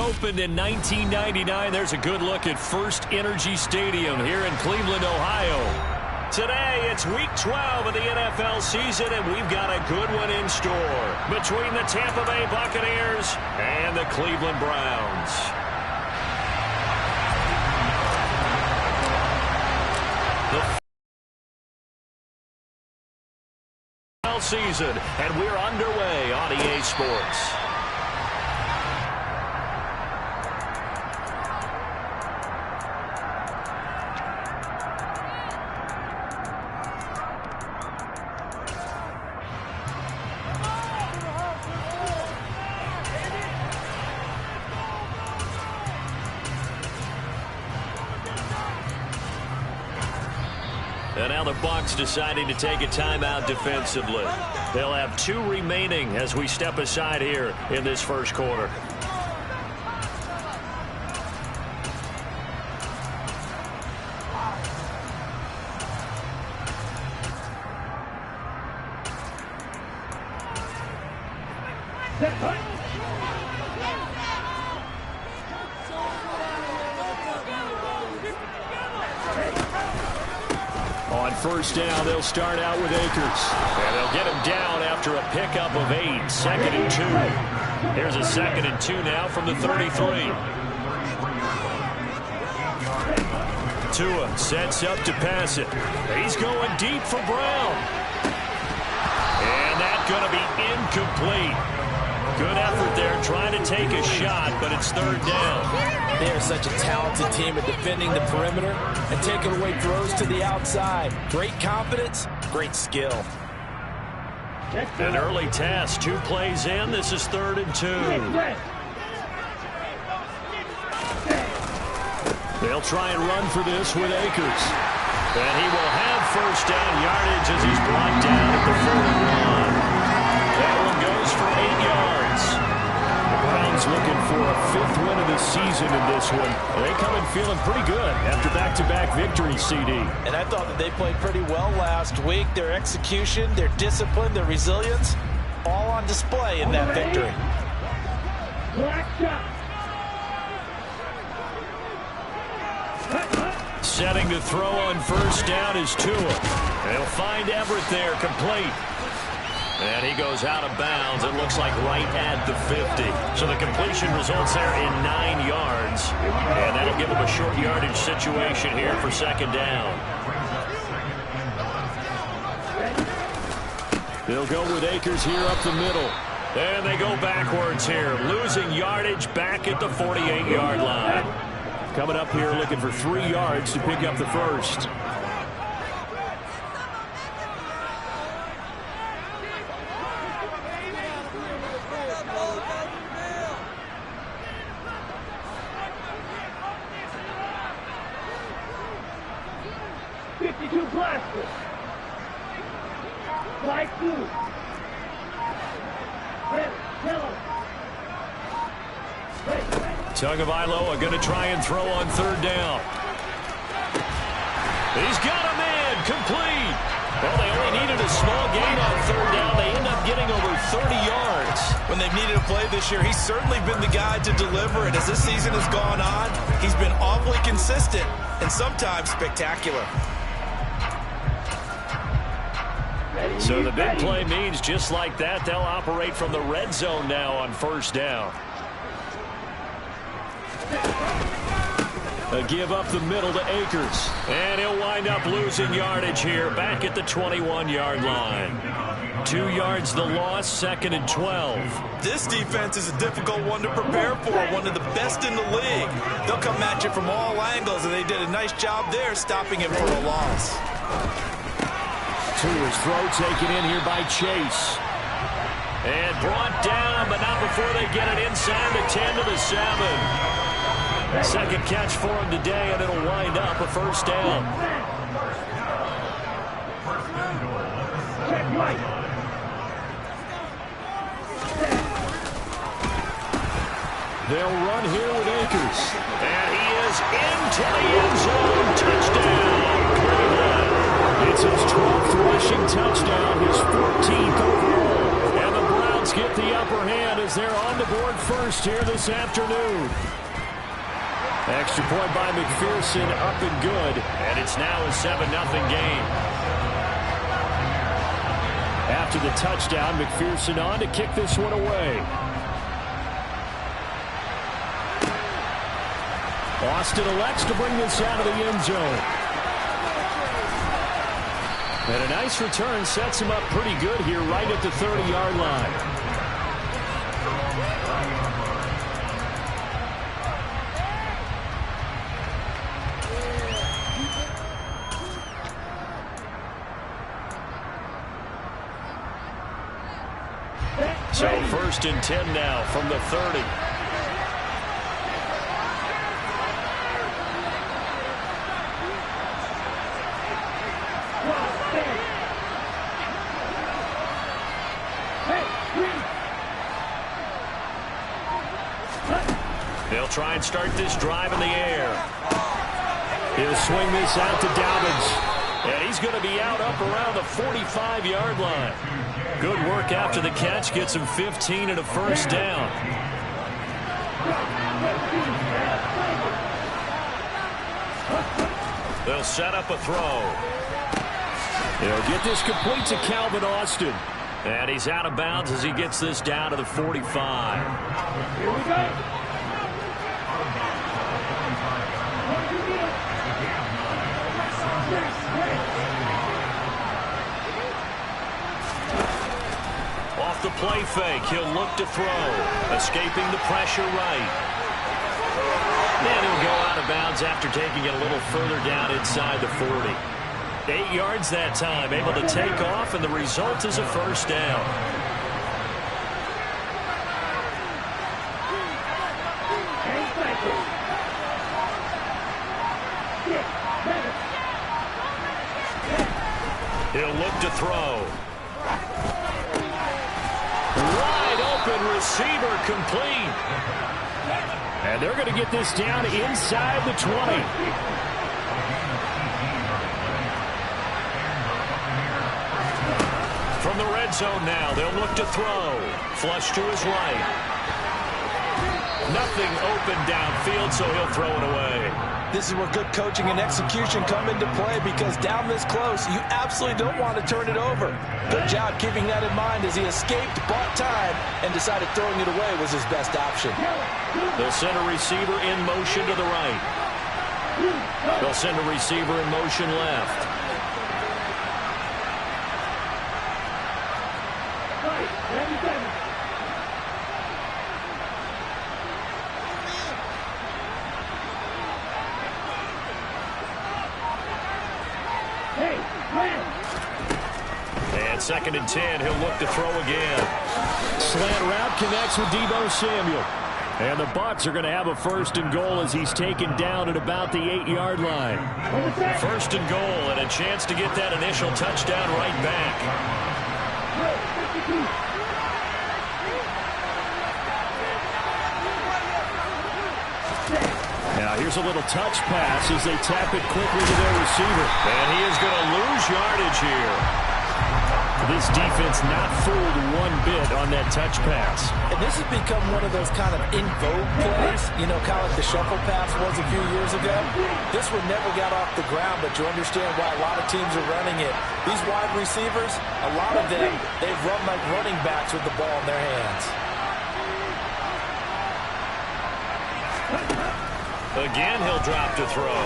opened in 1999. There's a good look at First Energy Stadium here in Cleveland, Ohio. Today, it's Week 12 of the NFL season, and we've got a good one in store between the Tampa Bay Buccaneers and the Cleveland Browns. The season, and we're underway on EA Sports. And now the Bucs deciding to take a timeout defensively. They'll have 2 remaining as we step aside here in this first quarter. On first down, they'll start out with Akers. And they'll get him down after a pickup of 8. 2nd and 2. Here's a 2nd and 2 now from the 33. Tua sets up to pass it. He's going deep for Brown. And that's going to be incomplete. Good effort there trying to take a shot, but it's 3rd down. They are such a talented team at defending the perimeter and taking away throws to the outside. Great confidence, great skill. An early test, 2 plays in. This is 3rd and 2. They'll try and run for this with Akers. And he will have first down yardage as he's brought down at the 41. That one goes for 8 yards. The Browns looking for a 5th win of the season in this one. They come in feeling pretty good after back-to-back victories, CD. And I thought that they played pretty well last week. Their execution, their discipline, their resilience, all on display in that victory. Setting to throw on first down is Tua. They'll find Everett there, complete. And he goes out of bounds, it looks like right at the 50. So the completion results there in 9 yards. And that'll give him a short yardage situation here for 2nd down. They'll go with Akers here up the middle. And they go backwards here, losing yardage back at the 48-yard line. Coming up here looking for 3 yards to pick up the first. Tagovailoa going to try and throw on 3rd down. He's got a man, complete. Well, they only needed a small gain on 3rd down. They end up getting over 30 yards. When they've needed a play this year, he's certainly been the guy to deliver. And as this season has gone on, he's been awfully consistent and sometimes spectacular. So the big play means just like that, they'll operate from the red zone now on first down. A give up the middle to Akers. And he'll wind up losing yardage here back at the 21-yard line. 2 yards the loss, 2nd and 12. This defense is a difficult one to prepare for, one of the best in the league. They'll come at you from all angles, and they did a nice job there stopping him for a loss. Tua's throw taken in here by Chase. And brought down, but not before they get it inside the 10 to the 7. 2nd catch for him today, and it'll wind up a first down. They'll run here with Akers. And he is into the end zone. Touchdown, Cleveland. It's his 12th rushing touchdown, his 14th overall. And the Browns get the upper hand as they're on the board first here this afternoon. Extra point by McPherson, up and good. And it's now a 7-0 game. After the touchdown, McPherson on to kick this one away. Austin elects to bring this out of the end zone. And a nice return sets him up pretty good here right at the 30-yard line. So 1st and 10 now from the 30. They'll try and start this drive in the air. He'll swing this out to Dobbins. And he's going to be out up around the 45-yard line. Good work after the catch. Gets him 15 and a first down. They'll set up a throw. They'll get this complete to Calvin Austin. And he's out of bounds as he gets this down to the 45. Here we go. Off the play fake, he'll look to throw. Escaping the pressure right. And he'll go out of bounds after taking it a little further down inside the 40. 8 yards that time, able to take off, and the result is a first down. He'll look to throw. Wide open receiver complete. And they're going to get this down inside the 20. From the red zone now, they'll look to throw. Flush to his right. Nothing open downfield, so he'll throw it away. This is where good coaching and execution come into play, because down this close, you absolutely don't want to turn it over. Good job keeping that in mind as he escaped, bought time, and decided throwing it away was his best option. They'll send a receiver in motion to the right. They'll send a receiver in motion left. And 2nd and 10, he'll look to throw again. Slant route connects with Deebo Samuel. And the Bucs are going to have a 1st and goal as he's taken down at about the 8-yard line. 1st and goal, and a chance to get that initial touchdown right back. Now here's a little touch pass as they tap it quickly to their receiver. And he is going to lose yardage here. This defense not fooled one bit on that touch pass. And this has become one of those kind of in vogue plays, you know, kind of like the shuffle pass was a few years ago. This one never got off the ground, but you understand why a lot of teams are running it. These wide receivers, a lot of them, they've run like running backs with the ball in their hands. Again, he'll drop to throw.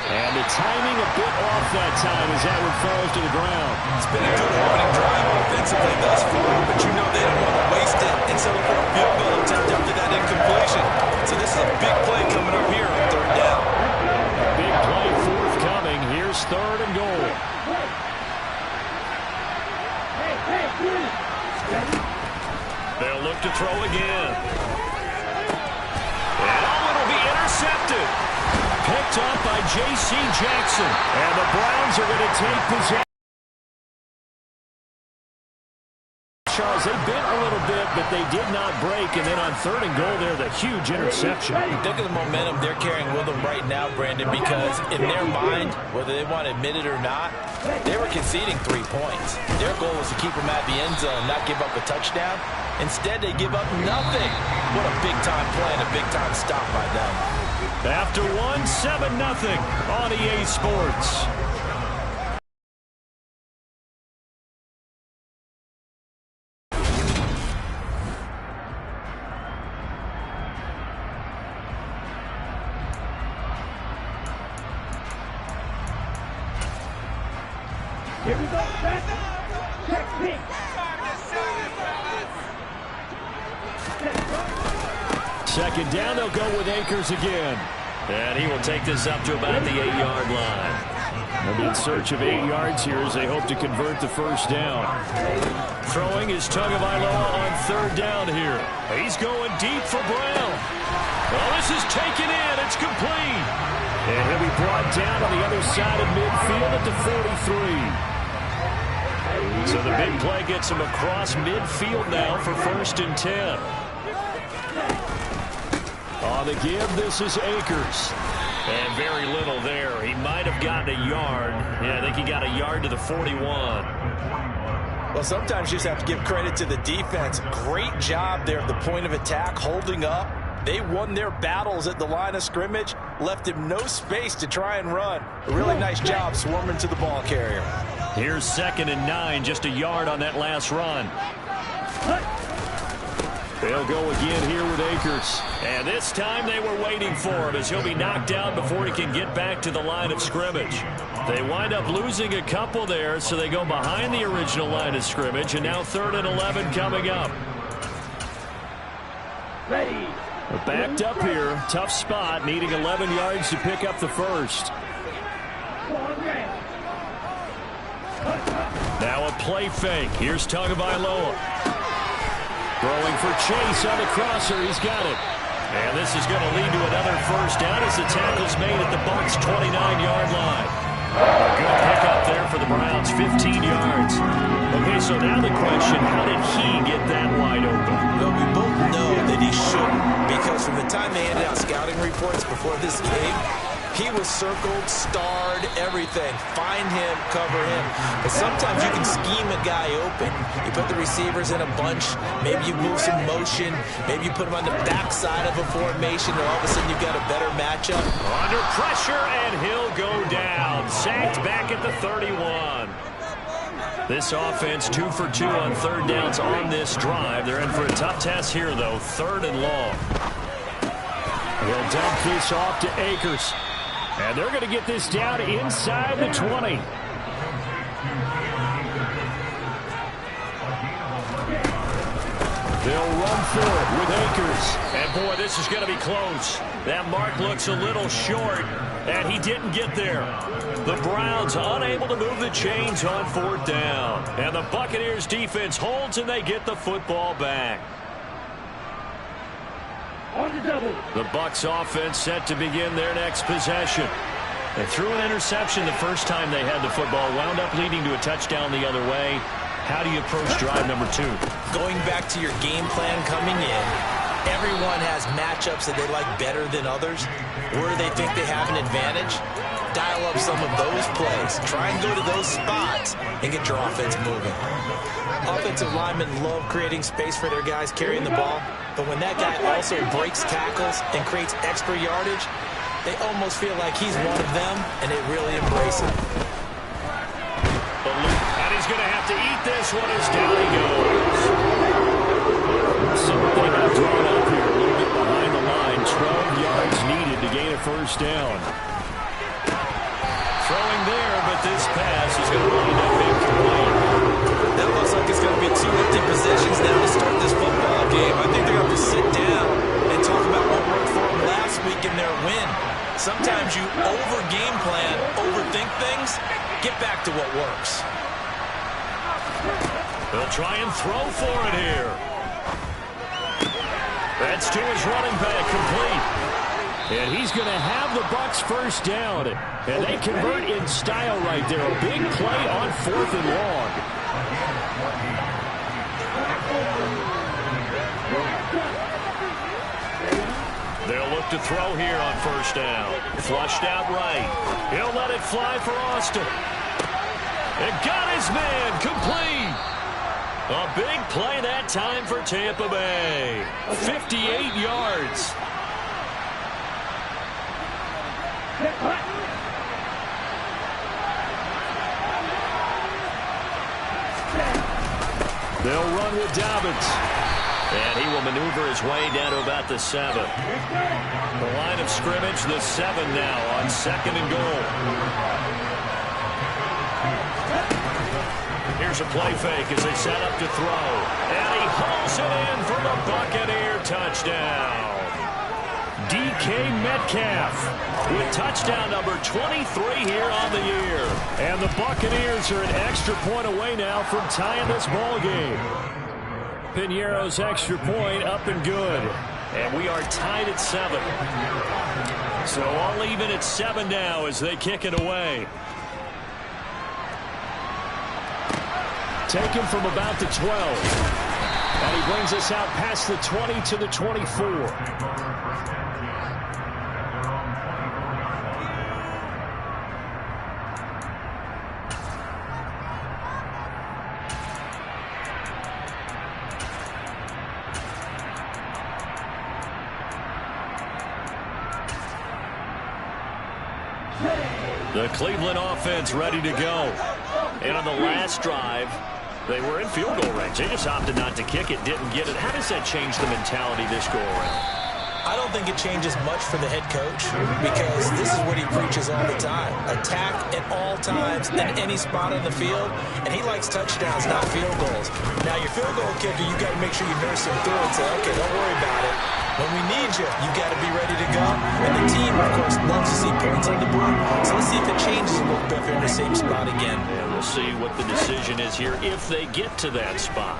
And the timing a bit off that time as that one falls to the ground. It's been a good opening drive offensively thus far, but you know they don't want to waste it and settle for a field goal attempt after that incompletion. So this is a big play coming up here on 3rd down. Big play forthcoming. Here's 3rd and goal. They'll look to throw again. And it'll be intercepted. Picked up by J.C. Jackson. And the Browns are going to take possession Charles, they bit a little bit, but they did not break. And then on 3rd and goal there, the huge interception. Think of the momentum they're carrying with them right now, Brandon, because in their mind, whether they want to admit it or not, they were conceding 3 points. Their goal was to keep them at the end zone, not give up a touchdown. Instead, they give up nothing. What a big-time play and a big-time stop by them. After 7-0 on EA Sports. Here we go, check pick. Second down, they'll go with Akers again. And he will take this up to about the 8-yard line. They'll be in search of 8 yards here as they hope to convert the first down. Throwing is Tagovailoa on 3rd down here. He's going deep for Brown. Well, this is taken in. It's complete. And he'll be brought down on the other side of midfield at the 43. So the big play gets him across midfield now for 1st and 10. On the give, this is Akers. And very little there. He might have gotten a yard. Yeah, I think he got a yard to the 41. Well, sometimes you just have to give credit to the defense. Great job there at the point of attack, holding up. They won their battles at the line of scrimmage, left him no space to try and run. A really nice job swarming to the ball carrier. Here's 2nd and 9, just a yard on that last run. They'll go again here with Akers. And this time they were waiting for him as he'll be knocked down before he can get back to the line of scrimmage. They wind up losing a couple there, so they go behind the original line of scrimmage, and now 3rd and 11 coming up. Ready. Backed up here, tough spot, needing 11 yards to pick up the first. Now a play fake. Here's Tagovailoa. Throwing for Chase on the crosser. He's got it. And this is going to lead to another first down as the tackle's made at the Bucs' 29-yard line. A good pickup there for the Browns, 15 yards. Okay, so now the question, how did he get that wide open? Well, we both know that he shouldn't, because from the time they handed out scouting reports before this game, he was circled, starred, everything. Find him, cover him. But sometimes you can scheme a guy open. You put the receivers in a bunch. Maybe you move some motion. Maybe you put him on the backside of a formation, and all of a sudden you've got a better matchup. Under pressure, and he'll go down. Sacked back at the 31. This offense 2 for 2 on 3rd downs on this drive. They're in for a tough test here, though. 3rd and long. He'll dump this off to Akers. And they're going to get this down inside the 20. They'll run for it with Akers. And, boy, this is going to be close. That mark looks a little short, and he didn't get there. The Browns unable to move the chains on 4th down. And the Buccaneers defense holds, and they get the football back. The Bucs offense set to begin their next possession. They threw an interception the first time they had the football, wound up leading to a touchdown the other way. How do you approach drive number 2? Going back to your game plan coming in, everyone has matchups that they like better than others. Where they think they have an advantage, dial up some of those plays. Try and go to those spots and get your offense moving. Offensive linemen love creating space for their guys carrying the ball, but when that guy also breaks tackles and creates extra yardage, they almost feel like he's one of them, and they really embrace it. And he's going to have to eat this one as down he goes. Something got drawn up here, a little bit behind the line. 12 yards needed to gain a first down. Throwing there, but this pass is going to wind up incomplete. That looks like it's going to be 2 empty possessions now to start this football game. I think they're going to have to sit down and talk about what worked for them last week in their win. Sometimes you over-game plan, overthink things. Get back to what works. They'll try and throw for it here. That's to his running back, complete. And he's going to have the Bucs first down. And they convert in style right there. A big play on 4th and long. They'll look to throw here on first down. Flushed out right. He'll let it fly for Austin. And got his man complete. A big play that time for Tampa Bay. 58 yards. They'll run with Dobbins. And he will maneuver his way down to about the 7. The line of scrimmage, the 7 now on 2nd and goal. Here's a play fake as they set up to throw. And he hauls it in for the Buccaneer touchdown. DK Metcalf with touchdown number 23 here on the year. And the Buccaneers are an extra point away now from tying this ball game. Piñeiro's extra point up and good. And we are tied at 7. So all even at 7 now as they kick it away. Taken from about the 12. And he brings us out past the 20 to the 24. The Cleveland offense ready to go. And on the last drive, they were in field goal range. They just opted not to kick it, didn't get it. How does that change the mentality this go around? I don't think it changes much for the head coach because this is what he preaches all the time. Attack at all times in any spot on the field, and he likes touchdowns, not field goals. Now, your field goal kicker, you got to make sure you nurse him through and say, okay, don't worry about it. When we need you, you got to be ready to go. And the team, of course, loves to see points on the board. So let's see if it changes a little bit if they're in the same spot again. Yeah, we'll see what the decision is here if they get to that spot.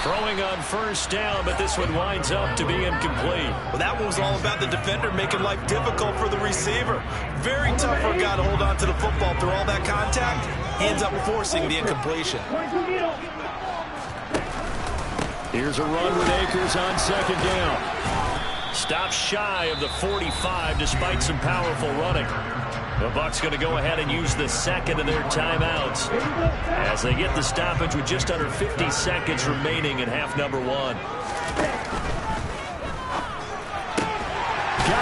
Throwing on first down, but this one winds up to be incomplete. Well, that one was all about the defender making life difficult for the receiver. Very tough for a guy to hold on to the football through all that contact. He ends up forcing the incompletion. Here's a run with Akers on second down. Stops shy of the 45 despite some powerful running. The Bucs going to go ahead and use the second of their timeouts as they get the stoppage with just under 50 seconds remaining in half number 1. Got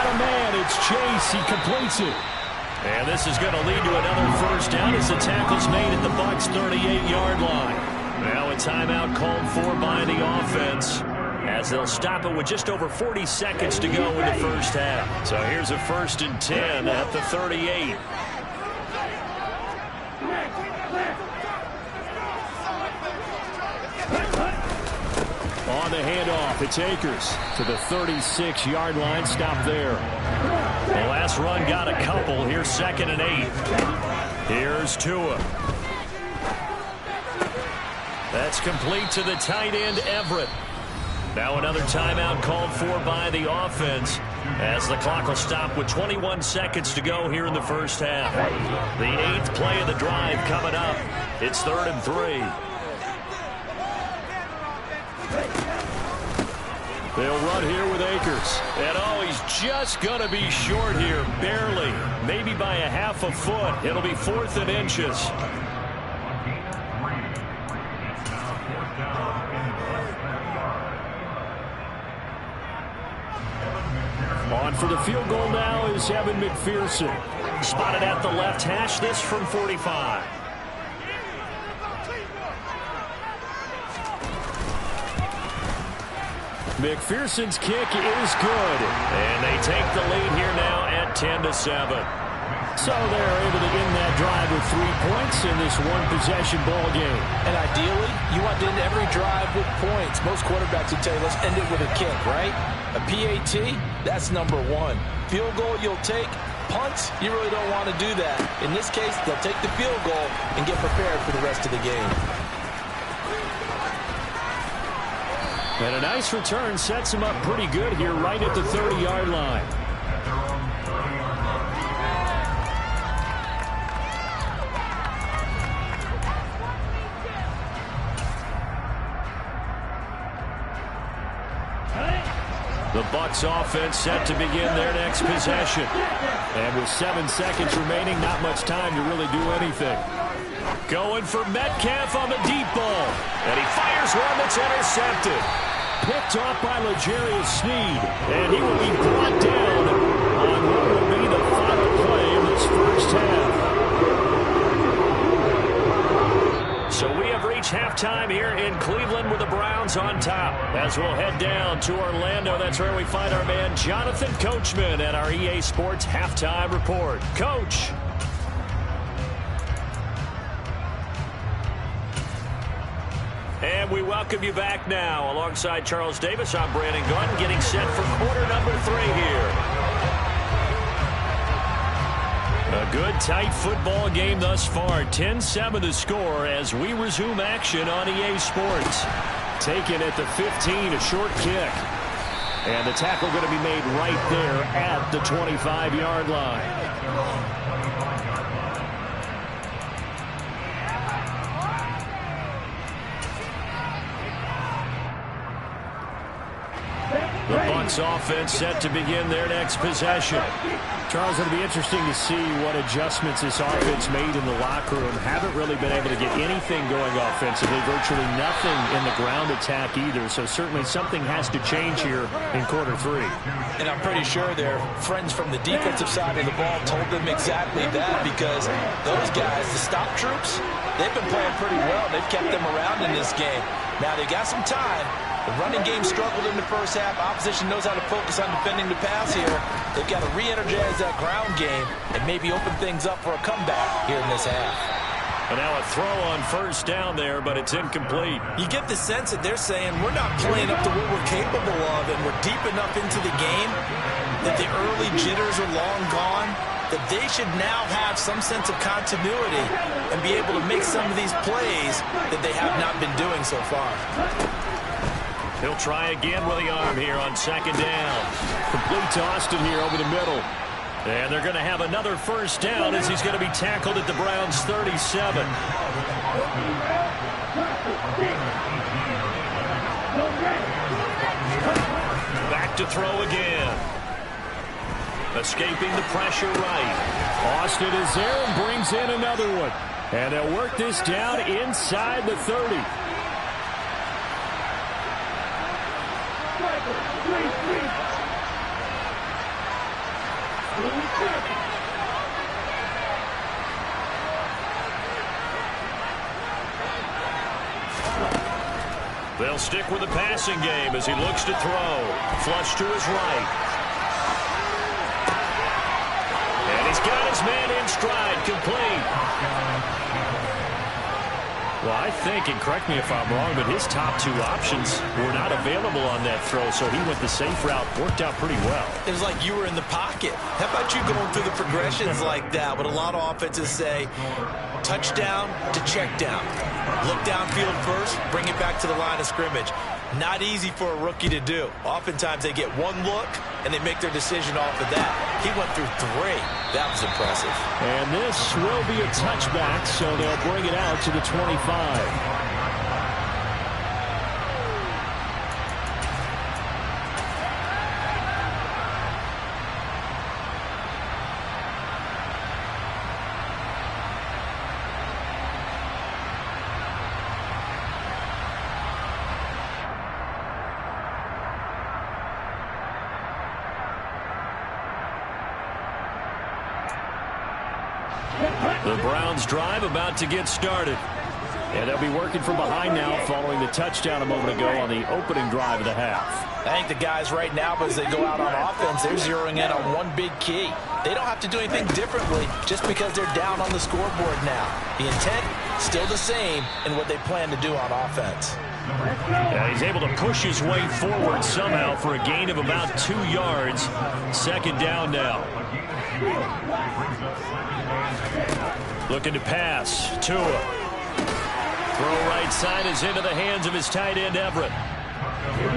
a man. It's Chase. He completes it. And this is going to lead to another first down as the tackle's made at the Bucs' 38-yard line. Now a timeout called for by the offense as they'll stop it with just over 40 seconds to go in the first half. So here's a 1st and 10 at the 38. On the handoff, it's Akers to the 36-yard line. Stop there. The last run got a couple. Here's 2nd and 8. Here's Tua. That's complete to the tight end, Everett. Now another timeout called for by the offense as the clock will stop with 21 seconds to go here in the first half. The 8th play of the drive coming up. It's 3rd and 3. They'll run here with Akers. And oh, he's just going to be short here, barely. Maybe by a half a foot. It'll be 4th and inches. On for the field goal now is Evan McPherson. Spotted at the left hash, this from 45. McPherson's kick is good. And they take the lead here now at 10-7. So they're able to end that drive with 3 points in this one-possession ball game. And ideally, you want to end every drive with points. Most quarterbacks would tell you, let's end it with a kick, right? A PAT, that's number 1. Field goal you'll take. Punts, you really don't want to do that. In this case, they'll take the field goal and get prepared for the rest of the game. And a nice return sets him up pretty good here right at the 30-yard line. The Bucs offense set to begin their next possession. And with 7 seconds remaining, not much time to really do anything. Going for Metcalf on the deep ball. And he fires one that's intercepted. Picked off by L'Jarius Sneed. And he will be brought down on what will be the final play of this first half. So we have reached halftime here in Cleveland with the Browns on top. As we'll head down to Orlando, that's where we find our man Jonathan Coachman at our EA Sports Halftime Report. Coach. And we welcome you back now. Alongside Charles Davis, I'm Brandon Gordon, getting set for quarter number 3 here. A good, tight football game thus far. 10-7 the score as we resume action on EA Sports. Taken at the 15, a short kick. And the tackle going to be made right there at the 25-yard line. The Bucs offense set to begin their next possession. Charles, it'll be interesting to see what adjustments this offense made in the locker room. Haven't really been able to get anything going offensively. Virtually nothing in the ground attack either. So certainly something has to change here in quarter 3. And I'm pretty sure their friends from the defensive side of the ball told them exactly that, because those guys, the stop troops, they've been playing pretty well. They've kept them around in this game. Now they got some time. The running game struggled in the first half. Opposition knows how to focus on defending the pass here. They've got to re-energize that ground game and maybe open things up for a comeback here in this half. And now a throw on first down there, but it's incomplete. You get the sense that they're saying we're not playing up to what we're capable of, and we're deep enough into the game that the early jitters are long gone, that they should now have some sense of continuity and be able to make some of these plays that they have not been doing so far. He'll try again with the arm here on second down. Complete to Austin here over the middle. And they're going to have another first down as he's going to be tackled at the Browns' 37. Back to throw again. Escaping the pressure right. Austin is there and brings in another one. And they'll work this down inside the 30. They'll stick with the passing game as he looks to throw. Flush to his right. And he's got his man in stride, complete. Well, I think, and correct me if I'm wrong, but his top 2 options were not available on that throw, so he went the safe route. Worked out pretty well. It was like you were in the pocket. How about you going through the progressions like that? What a lot of offenses say, touchdown to check down. Look downfield first, bring it back to the line of scrimmage. Not easy for a rookie to do. Oftentimes they get one look and they make their decision off of that. He went through 3. That was impressive. And this will be a touchback, so they'll bring it out to the 25. The Browns drive about to get started. And they'll be working from behind now following the touchdown a moment ago on the opening drive of the half. I think the guys right now, as they go out on offense, they're zeroing in on one big key. They don't have to do anything differently just because they're down on the scoreboard now. The intent, still the same in what they plan to do on offense. Yeah, he's able to push his way forward somehow for a gain of about 2 yards. Second down now. Looking to pass. Tua. Throw right side is into the hands of his tight end, Everett.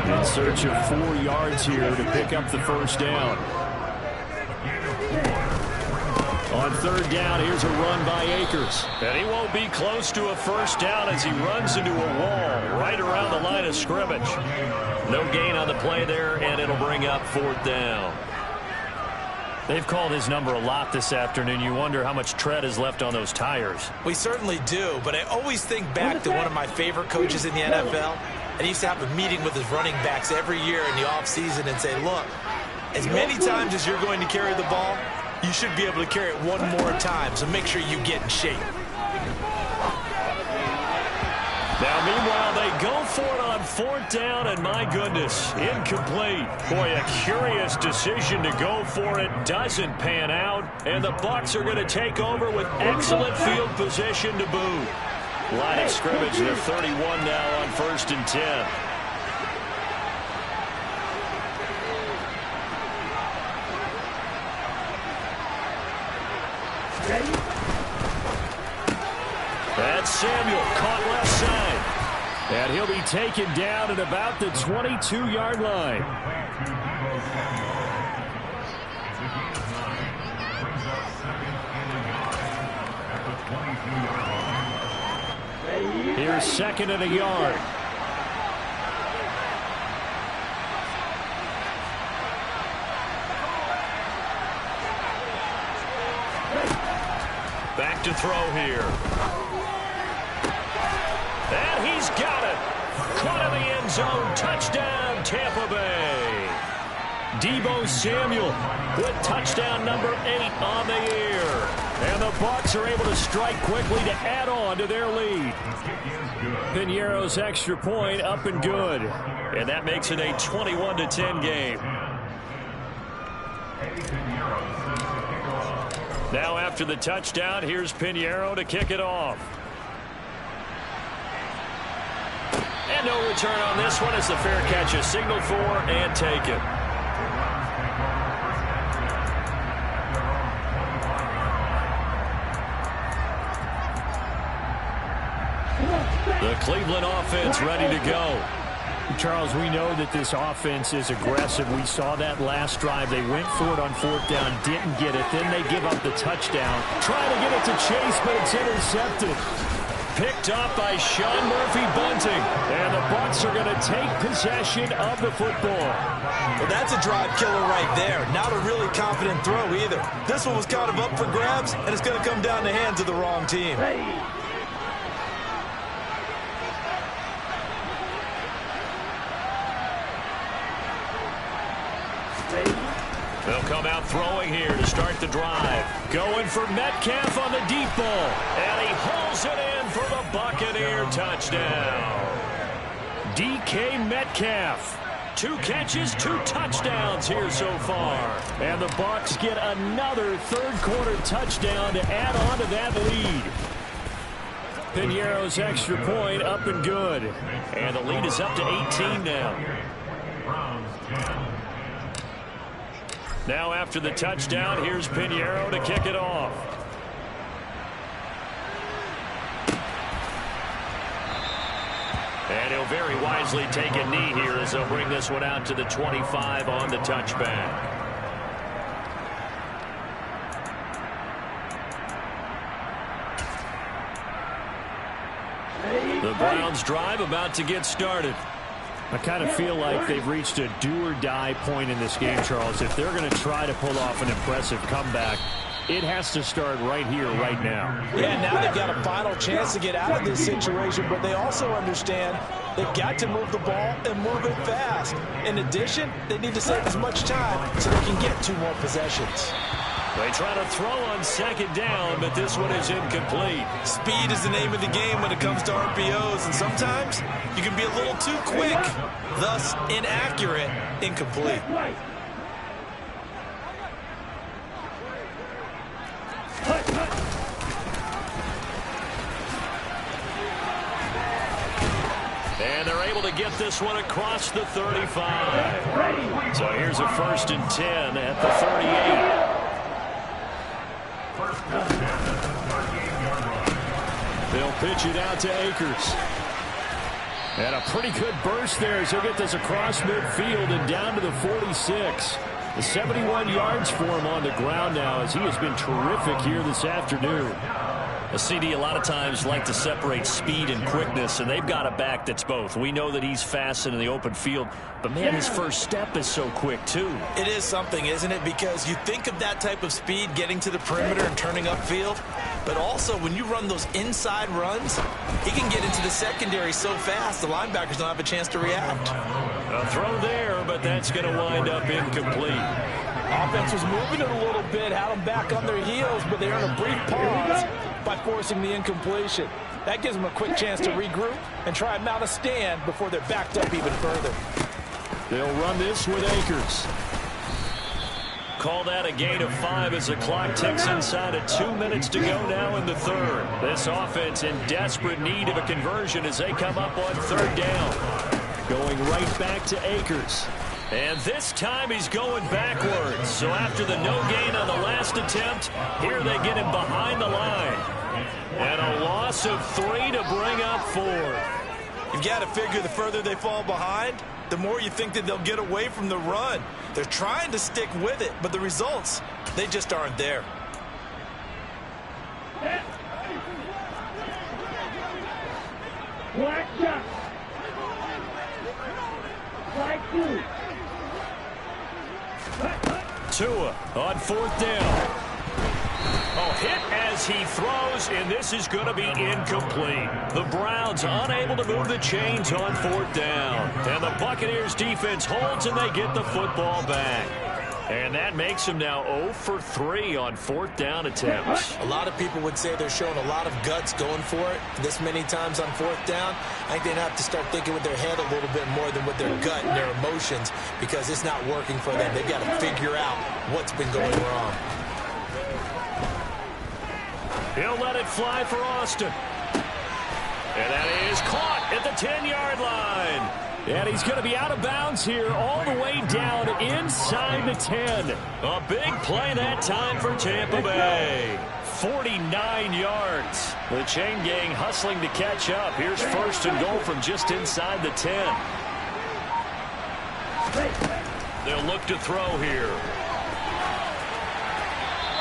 In search of 4 yards here to pick up the first down. On third down, here's a run by Akers. And he won't be close to a first down as he runs into a wall right around the line of scrimmage. No gain on the play there, and it'll bring up 4th down. They've called his number a lot this afternoon. You wonder how much tread is left on those tires. We certainly do, but I always think back to one of my favorite coaches in the NFL. And he used to have a meeting with his running backs every year in the offseason and say, look, as many times as you're going to carry the ball, you should be able to carry it one more time, so make sure you get in shape. Now, meanwhile, they go for it on 4th down, and my goodness, incomplete. Boy, a curious decision to go for it. Doesn't pan out, and the Bucs are going to take over with excellent field position to boot. Line of scrimmage, they're 31 now on 1st and 10. That's Samuel, caught left side. And he'll be taken down at about the 22-yard line. Here's 2nd and a yard. Back to throw here. And he's got it. Caught in the end zone. Touchdown, Tampa Bay. Deebo Samuel with touchdown number 8 on the year. And the Bucs are able to strike quickly to add on to their lead. Piñeiro's extra point up and good. And that makes it a 21-10 game. Now after the touchdown, here's Piñeiro to kick it off. And no return on this one as the fair catch is signaled for and taken. The Cleveland offense ready to go. Charles, we know that this offense is aggressive. We saw that last drive. They went for it on 4th down, didn't get it. Then they give up the touchdown. Trying to get it to Chase, but it's intercepted. Picked up by Sean Murphy-Bunting. And the Bucs are going to take possession of the football. Well, that's a drive killer right there. Not a really confident throw either. This one was kind of up for grabs, and it's going to come down the hands of the wrong team. They'll come out throwing here to start the drive. Going for Metcalf on the deep ball. And he hauls it in for the Buccaneer touchdown. DK Metcalf. 2 catches, 2 touchdowns here so far. And the Bucs get another third-quarter touchdown to add on to that lead. Piñeiro's extra point up and good. And the lead is up to 18 now. Now after the touchdown, here's Piñeiro to kick it off. And he'll very wisely take a knee here as they'll bring this one out to the 25 on the touchback. The Browns drive about to get started. I kind of feel like they've reached a do-or-die point in this game, Charles. If they're going to try to pull off an impressive comeback, it has to start right here, right now. Yeah, now they've got a final chance to get out of this situation, but they also understand they've got to move the ball and move it fast. In addition, they need to save as much time so they can get 2 more possessions. They try to throw on 2nd down, but this one is incomplete. Speed is the name of the game when it comes to RPOs, and sometimes you can be a little too quick, thus inaccurate, incomplete. And they're able to get this one across the 35. So here's a 1st and 10 at the 38. They'll pitch it out to Akers. And a pretty good burst there as he'll get this across midfield and down to the 46. The 71 yards for him on the ground now as he has been terrific here this afternoon. A CD a lot of times like to separate speed and quickness, and they've got a back that's both. We know that he's fast in the open field, but man, his first step is so quick too. It is something, isn't it? Because you think of that type of speed getting to the perimeter and turning upfield, but also when you run those inside runs, he can get into the secondary so fast the linebackers don't have a chance to react. A throw there, but that's going to wind up incomplete. Offense was moving it a little bit, had them back on their heels, but they earned a brief pause by forcing the incompletion. That gives them a quick chance to regroup and try and mount a stand before they're backed up even further. They'll run this with Akers. Call that a gain of 5 as the clock ticks inside of 2 minutes to go now in the third. This offense in desperate need of a conversion as they come up on third down. Going right back to Akers. And this time he's going backwards. So after the no gain on the last attempt, here they get him behind the line. And a loss of 3 to bring up 4. You've got to figure the further they fall behind, the more you think that they'll get away from the run. They're trying to stick with it, but the results, they just aren't there. Black shot. Black 2. Tua on fourth down. Oh, hit as he throws, and this is going to be incomplete. The Browns unable to move the chains on fourth down. And the Buccaneers defense holds, and they get the football back. And that makes them now 0 for 3 on fourth down attempts. A lot of people would say they're showing a lot of guts going for it this many times on fourth down. I think they'd have to start thinking with their head a little bit more than with their gut and their emotions because it's not working for them. They've got to figure out what's been going wrong. He'll let it fly for Austin. And that is caught at the 10-yard line. And he's going to be out of bounds here all the way down inside the 10. A big play that time for Tampa Bay. 49 yards. The chain gang hustling to catch up. Here's first and goal from just inside the 10. They'll look to throw here.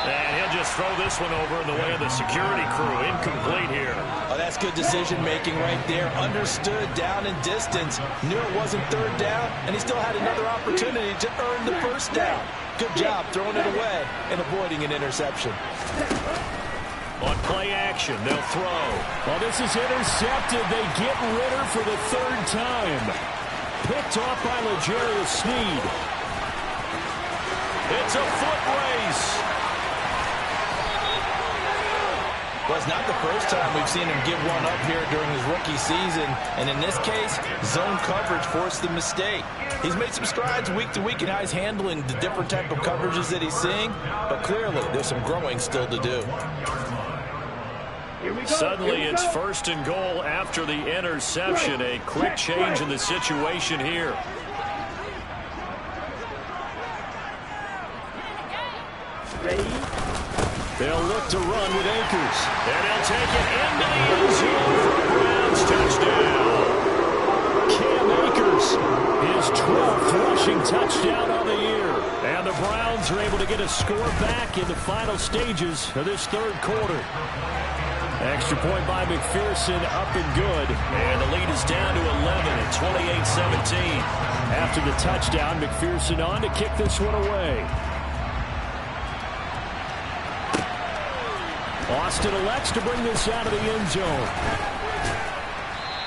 And he'll just throw this one over in the way of the security crew. Incomplete here. Oh, that's good decision-making right there. Understood down and distance. Knew it wasn't third down, and he still had another opportunity to earn the first down. Good job throwing it away and avoiding an interception. On play action, they'll throw. Well, this is intercepted. They get Ritter for the third time. Picked off by L'Jarius Sneed. It's a foot race. Well, it's not the first time we've seen him give one up here during his rookie season. And in this case, zone coverage forced the mistake. He's made some strides week to week in how he's handling the different type of coverages that he's seeing. But clearly, there's some growing still to do. Suddenly, it's first and goal after the interception. A quick change in the situation here. They'll look to run with Akers. And they'll take it into the end zone for a Browns touchdown. Cam Akers, his 12th rushing touchdown on the year. And the Browns are able to get a score back in the final stages of this third quarter. Extra point by McPherson, up and good. And the lead is down to 11 at 28-17. After the touchdown, McPherson on to kick this one away. Austin elects to bring this out of the end zone.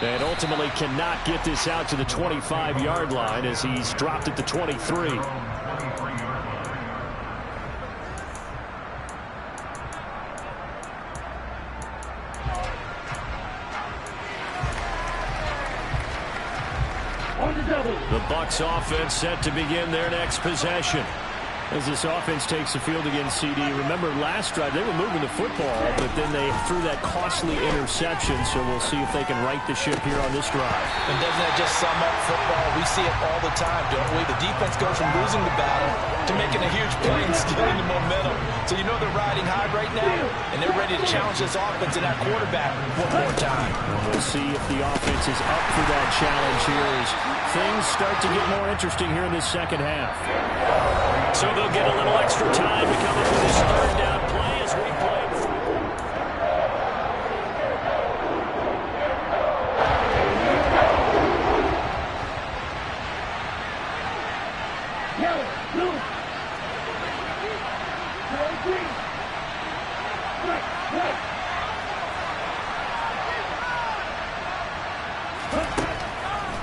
And ultimately cannot get this out to the 25-yard line as he's dropped at the 23. The Bucs offense set to begin their next possession. As this offense takes the field against CD, remember last drive they were moving the football, but then they threw that costly interception, so we'll see if they can right the ship here on this drive. And doesn't that just sum up football? We see it all the time, don't we? The defense goes from losing the battle to making a huge play and stealing the momentum. So you know they're riding high right now, and they're ready to challenge this offense and that quarterback one more time. We'll see if the offense is up for that challenge here as things start to get more interesting here in this second half. So they'll get a little extra time to come up with this third down play as we play.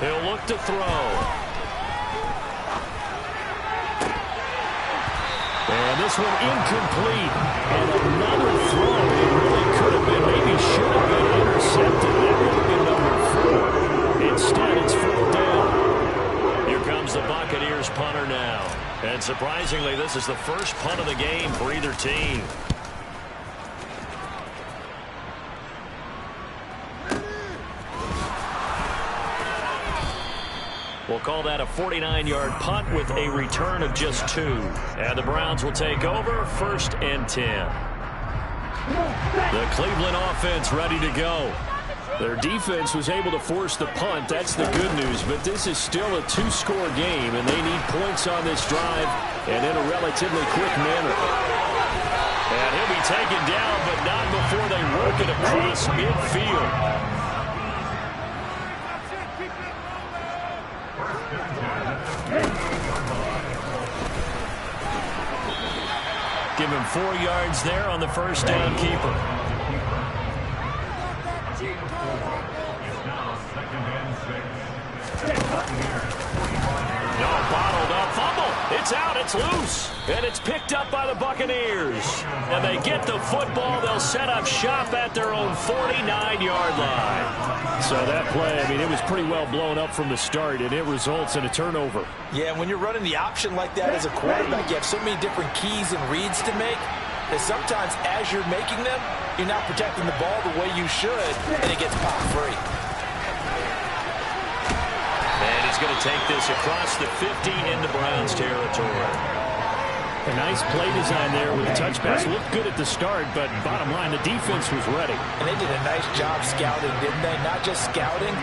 He'll look to throw. And this one incomplete. And another throw. It really could have been, maybe should have been intercepted. That would have been number 4. Instead, it's 4th down. Here comes the Buccaneers punter now. And surprisingly, this is the first punt of the game for either team. We'll call that a 49-yard punt with a return of just 2. And the Browns will take over 1st and 10. The Cleveland offense ready to go. Their defense was able to force the punt. That's the good news. But this is still a 2-score game, and they need points on this drive and in a relatively quick manner. And he'll be taken down, but not before they work it across midfield. Give him 4 yards there on the first down keeper. No, bottled up fumble. It's out. It's loose. And it's picked up by the Buccaneers. And they get the football. They'll set up shop at their own 49-yard line. So that play, I mean, it was pretty well blown up from the start, and it results in a turnover. Yeah, when you're running the option like that as a quarterback, you have so many different keys and reads to make that sometimes as you're making them, you're not protecting the ball the way you should, and it gets popped free. And he's going to take this across the 50 into Browns territory. A nice play design there with the touch pass. Looked good at the start, but bottom line, the defense was ready. And they did a nice job scouting, didn't they? Not just scouting,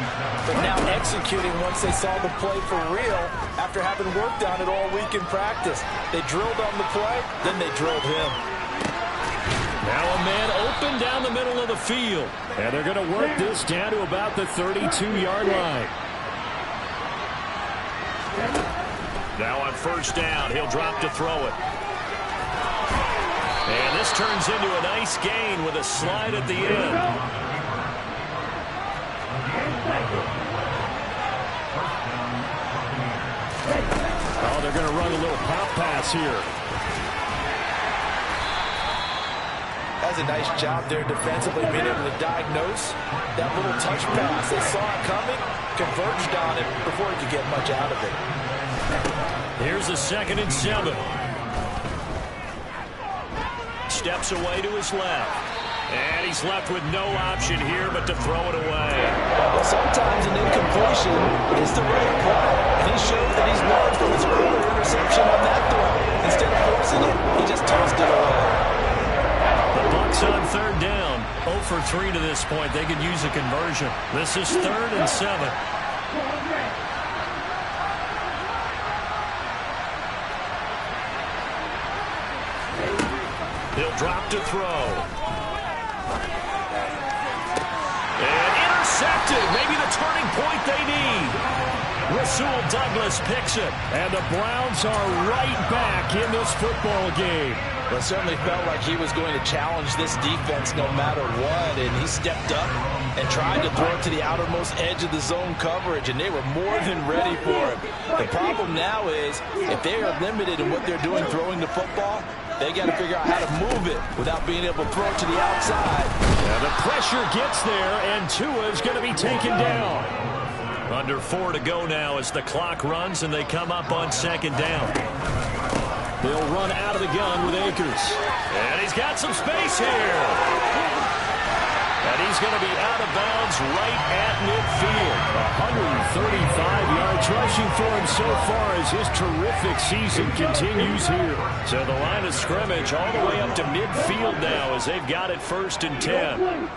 but now executing once they saw the play for real after having worked on it all week in practice. They drilled on the play, then they drilled him. Now a man open down the middle of the field. And they're going to work this down to about the 32-yard line. Now on first down, he'll drop to throw it. And this turns into a nice gain with a slide at the end. Oh, they're going to run a little pop pass here. That's a nice job there defensively, being able to diagnose that little touch pass. They saw it coming, converged on it before he could get much out of it. Here's a 2nd and 7. Steps away to his left. And he's left with no option here but to throw it away. Well, sometimes an incompletion is the right play. And he shows that he's learned from his earlier interception on that throw. Instead of forcing it, he just tossed it away. The Bucs on 3rd down. 0 for 3 to this point. They could use a conversion. This is 3rd and 7. He'll drop to throw. And intercepted. Maybe the turning point they need. Rasul Douglas picks it. And the Browns are right back in this football game. Well, it certainly felt like he was going to challenge this defense no matter what, and he stepped up and tried to throw it to the outermost edge of the zone coverage, and they were more than ready for him. The problem now is if they are limited in what they're doing throwing the football, they got to figure out how to move it without being able to throw it to the outside. And the pressure gets there, and Tua is going to be taken down. Under 4 to go now as the clock runs and they come up on 2nd down. They'll run out of the gun with Akers. And he's got some space here. And he's going to be out of bounds right at midfield. 135 yards rushing for him so far as his terrific season continues here. So the line of scrimmage all the way up to midfield now as they've got it 1st and 10.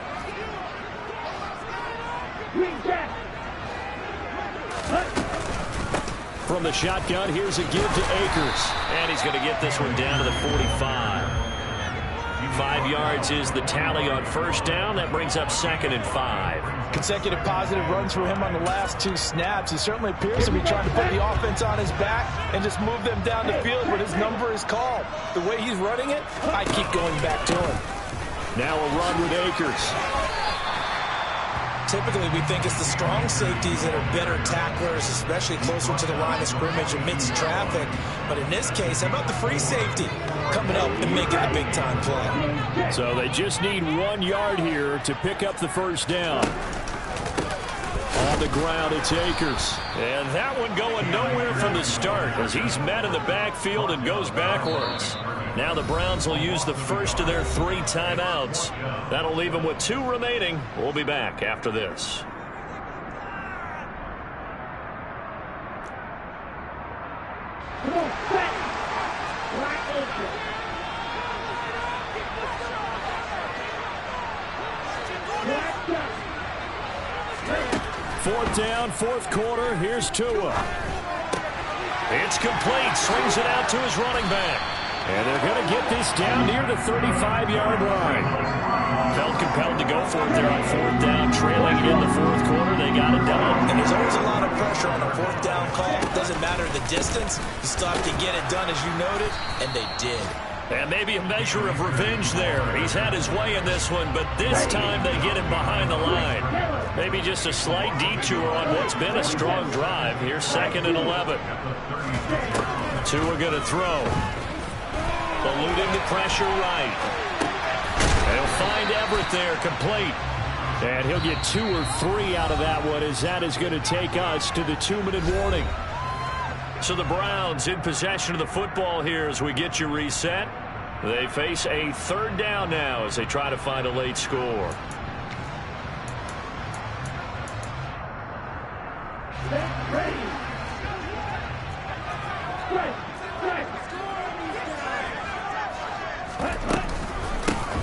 From the shotgun, here's a give to Akers. And he's going to get this one down to the 45. 5 yards is the tally on first down. That brings up 2nd and 5. Consecutive positive runs for him on the last 2 snaps. He certainly appears to be trying to put the offense on his back and just move them down the field, but his number is called. The way he's running it, I keep going back to him. Now a run with Akers. typically we think it's the strong safeties that are better tacklers, especially closer to the line of scrimmage amidst traffic. But in this case, how about the free safety coming up and making the big-time play? So they just need 1 yard here to pick up the first down. On the ground, it's Akers. And that one going nowhere from the start as he's met in the backfield and goes backwards. Now the Browns will use the first of their 3 timeouts. That'll leave them with 2 remaining. We'll be back after this. Come on, set. Right Akers. 4th down, 4th quarter. Here's Tua. It's complete. Swings it out to his running back. And they're going to get this down near the 35-yard line. Felt compelled to go for it there on 4th down, trailing in the 4th quarter. They got it done. And there's always a lot of pressure on a 4th down call. Doesn't matter the distance. You still have to get it done, as you noted, and they did. And maybe a measure of revenge there. He's had his way in this one, but this time they get him behind the line. Maybe just a slight detour on what's been a strong drive. Here's 2nd and 11. 2 are going to throw. Eluding the pressure right. They'll find Everett there, complete. And he'll get 2 or 3 out of that one, as that is going to take us to the 2-minute warning. So the Browns in possession of the football here as we get you reset. They face a 3rd down now as they try to find a late score. Ready.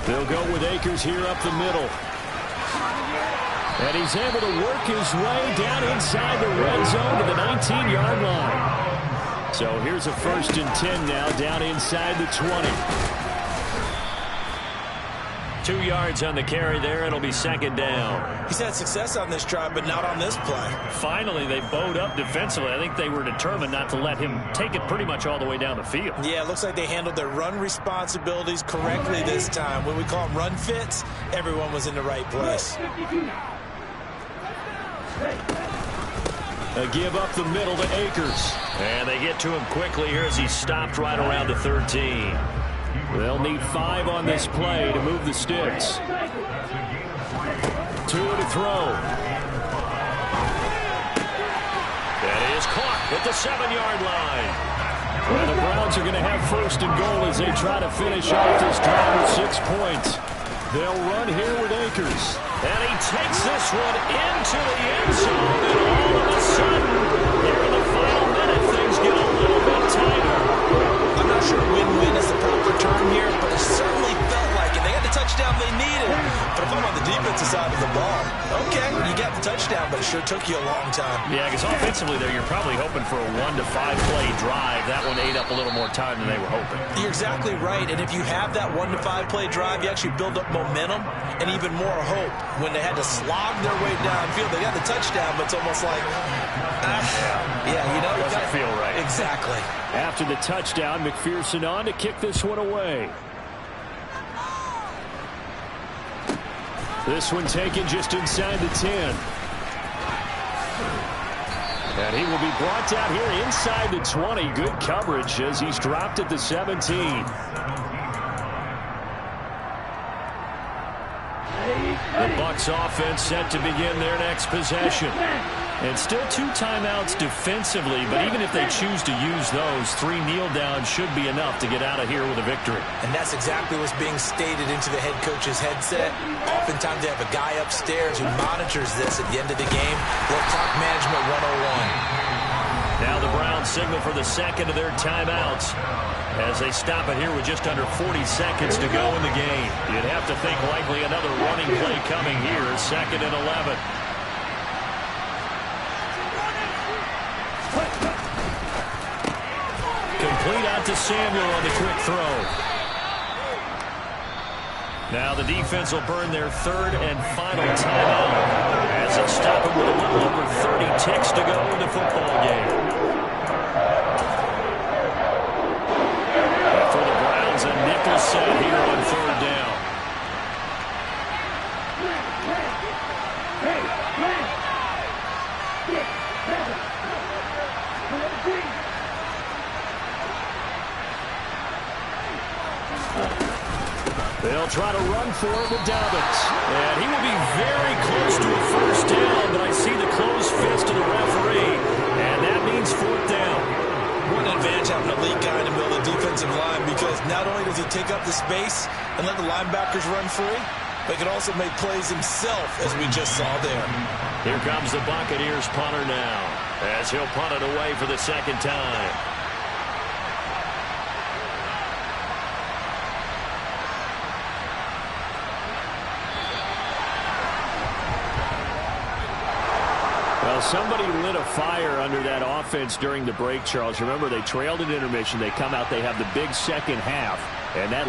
They'll go with Akers here up the middle. And he's able to work his way down inside the red zone to the 19-yard line. So here's a 1st and 10 now down inside the 20. 2 yards on the carry there. It'll be 2nd down. He's had success on this drive, but not on this play. Finally, they bowed up defensively. I think they were determined not to let him take it pretty much all the way down the field. Yeah, it looks like they handled their run responsibilities correctly this time. When we call them run fits, everyone was in the right place. A give up the middle to Akers. And they get to him quickly here as he stopped right around the 13. They'll need 5 on this play to move the sticks. 2 to throw. That is caught at the 7-yard line. Well, the Browns are going to have 1st and goal as they try to finish off this drive with 6 points. They'll run here with Akers. And he takes this one into the end zone. And all of a sudden, here in the final minute, things get a little bit tighter. I'm not sure win-win is the proper term here, but it certainly felt like it. They got the touchdown they needed. But if I'm on the defensive side of the ball, okay, you got the touchdown, but it sure took you a long time. Yeah, because offensively there, you're probably hoping for a 1 to 5 play drive. That one ate up a little more time than they were hoping. You're exactly right, and if you have that 1 to 5 play drive, you actually build up momentum and even more hope. When they had to slog their way downfield, they got the touchdown, but it's almost like, yeah, you know, doesn't feel right. Exactly. After the touchdown, McPherson on to kick this one away. This one taken just inside the 10. And he will be brought down here inside the 20. Good coverage as he's dropped at the 17. The Bucs offense set to begin their next possession. And still 2 timeouts defensively, but even if they choose to use those, 3 kneel downs should be enough to get out of here with a victory. And that's exactly what's being stated into the head coach's headset. Oftentimes they have a guy upstairs who monitors this at the end of the game. Little clock management 101. Now the Browns signal for the 2nd of their timeouts as they stop it here with just under 40 seconds to go in the game. You'd have to think likely another running play coming here, 2nd and 11. Complete out to Samuel on the quick throw. Now the defense will burn their 3rd and final timeout as they stop it with a little over 30 ticks to go in the football game. For the Browns, a nickel set here on 3rd down. Hey, man. 6, 7. 13. They'll try to run for it with Dobbins. And he will be very close to a first down, but I see the closed fist of the referee, and that means 4th down. What an advantage having a elite guy in the middle of the defensive line, because not only does he take up the space and let the linebackers run free, but he can also make plays himself, as we just saw there. Here comes the Buccaneers punter now, as he'll punt it away for the 2nd time. Well, somebody lit a fire under that offense during the break, Charles. Remember, they trailed at intermission. They come out, they have the big second half, and that